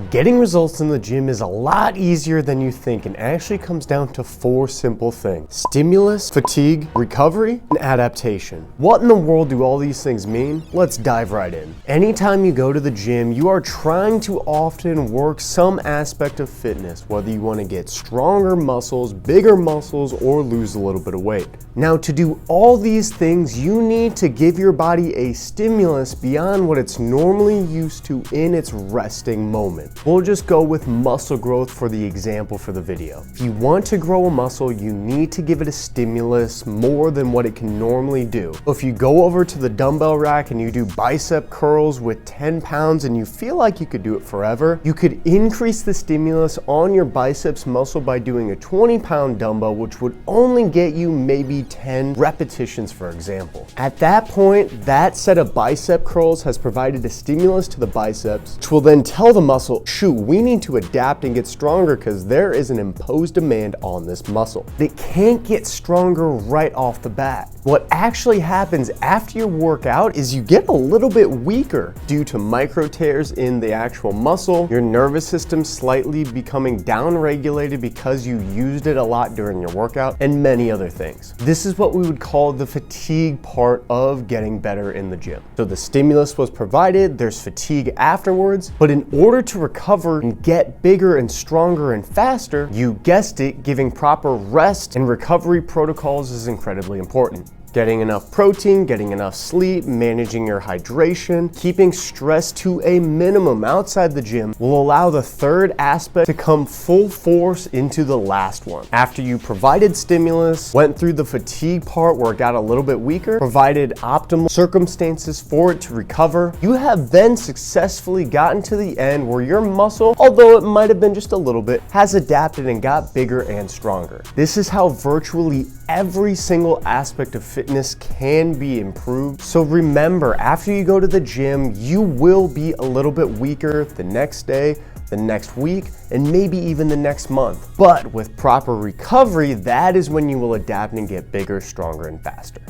Getting results in the gym is a lot easier than you think and actually comes down to 4 simple things: stimulus, fatigue, recovery, and adaptation. What in the world do all these things mean? Let's dive right in. Anytime you go to the gym, you are trying to often work some aspect of fitness, whether you want to get stronger muscles, bigger muscles, or lose a little bit of weight. Now, to do all these things, you need to give your body a stimulus beyond what it's normally used to in its resting moment. We'll just go with muscle growth for the example for the video. If you want to grow a muscle, you need to give it a stimulus more than what it can normally do. If you go over to the dumbbell rack and you do bicep curls with 10 pounds and you feel like you could do it forever, you could increase the stimulus on your biceps muscle by doing a 20-pound dumbbell, which would only get you maybe 10 repetitions, for example. At that point, that set of bicep curls has provided a stimulus to the biceps, which will then tell the muscle, shoot, we need to adapt and get stronger because there is an imposed demand on this muscle. It can't get stronger right off the bat. What actually happens after your workout is you get a little bit weaker due to micro tears in the actual muscle, your nervous system slightly becoming down-regulated because you used it a lot during your workout, and many other things. This is what we would call the fatigue part of getting better in the gym. So the stimulus was provided, there's fatigue afterwards, but in order to recover and get bigger and stronger and faster, you guessed it, giving proper rest and recovery protocols is incredibly important. Getting enough protein, getting enough sleep, managing your hydration, keeping stress to a minimum outside the gym will allow the third aspect to come full force into the last one. After you provided stimulus, went through the fatigue part where it got a little bit weaker, provided optimal circumstances for it to recover, you have then successfully gotten to the end where your muscle, although it might have been just a little bit, has adapted and got bigger and stronger. This is how virtually every single aspect of fitness can be improved. So remember, after you go to the gym, you will be a little bit weaker the next day, the next week, and maybe even the next month. But with proper recovery, that is when you will adapt and get bigger, stronger, and faster.